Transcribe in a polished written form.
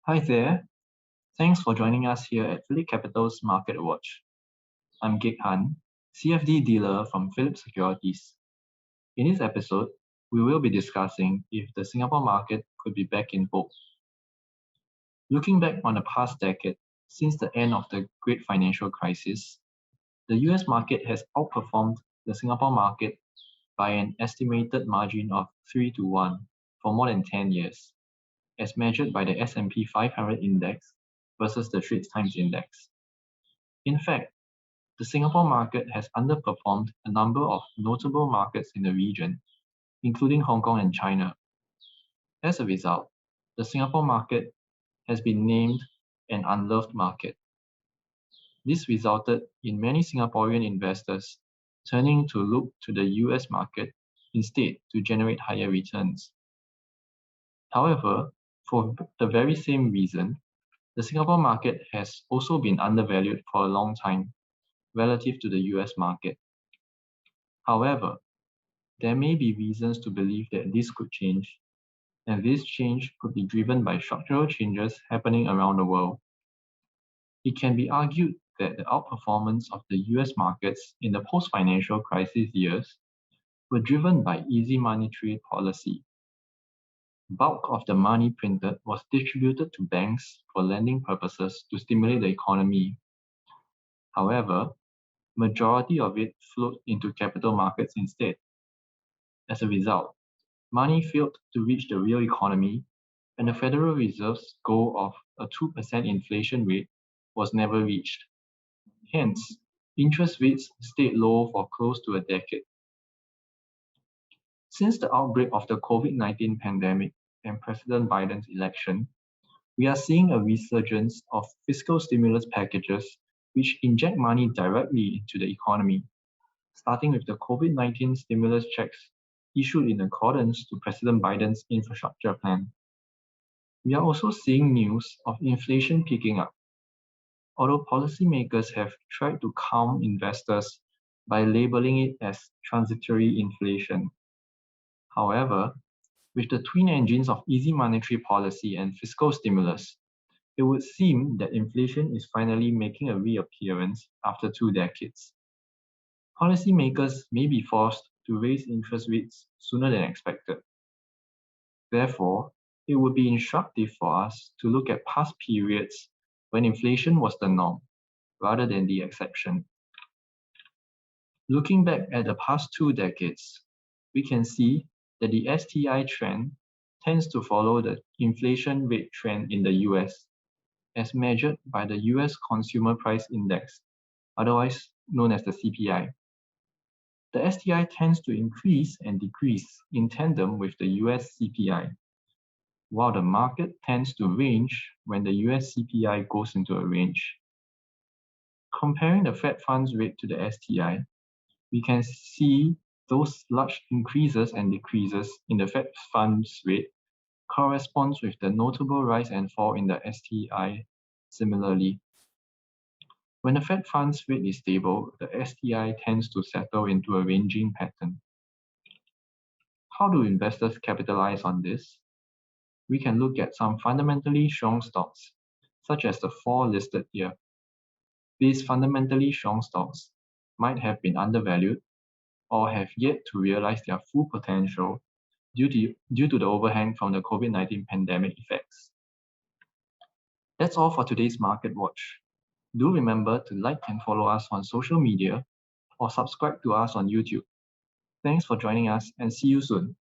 Hi there. Thanks for joining us here at PhillipCapital's Market Watch. I'm Khoo Gek Han, CFD dealer from Phillip Securities. In this episode, we will be discussing if the Singapore market could be back in vogue. Looking back on the past decade, since the end of the Great Financial Crisis, the US market has outperformed the Singapore market by an estimated margin of 3 to 1 for more than 10 years, as measured by the S&P 500 index versus the Straits Times Index. In fact, the Singapore market has underperformed a number of notable markets in the region, including Hong Kong and China. As a result, the Singapore market has been named an unloved market. This resulted in many Singaporean investors turning to look to the US market instead to generate higher returns. However, for the very same reason, the Singapore market has also been undervalued for a long time relative to the US market. However, there may be reasons to believe that this could change, and this change could be driven by structural changes happening around the world. It can be argued that the outperformance of the US markets in the post-financial crisis years were driven by easy monetary policy. Bulk of the money printed was distributed to banks for lending purposes to stimulate the economy. However, majority of it flowed into capital markets instead. As a result, money failed to reach the real economy, and the Federal Reserve's goal of a 2% inflation rate was never reached. Hence, interest rates stayed low for close to a decade. Since the outbreak of the COVID-19 pandemic and President Biden's election, we are seeing a resurgence of fiscal stimulus packages which inject money directly into the economy, starting with the COVID-19 stimulus checks issued in accordance to President Biden's infrastructure plan. We are also seeing news of inflation picking up. Although policymakers have tried to calm investors by labeling it as transitory inflation. However, with the twin engines of easy monetary policy and fiscal stimulus, it would seem that inflation is finally making a reappearance after 2 decades. Policymakers may be forced to raise interest rates sooner than expected. Therefore, it would be instructive for us to look at past periods when inflation was the norm, rather than the exception. Looking back at the past 2 decades, we can see that the STI trend tends to follow the inflation rate trend in the US, as measured by the US Consumer Price Index, otherwise known as the CPI. The STI tends to increase and decrease in tandem with the US CPI, while the market tends to range when the US CPI goes into a range. Comparing the Fed funds rate to the STI, we can see those large increases and decreases in the Fed funds rate corresponds with the notable rise and fall in the STI similarly. When the Fed funds rate is stable, the STI tends to settle into a ranging pattern. How do investors capitalize on this? We can look at some fundamentally strong stocks, such as the 4 listed here. These fundamentally strong stocks might have been undervalued or have yet to realize their full potential due to the overhang from the COVID-19 pandemic effects. That's all for today's Market Watch. Do remember to like and follow us on social media or subscribe to us on YouTube. Thanks for joining us and see you soon.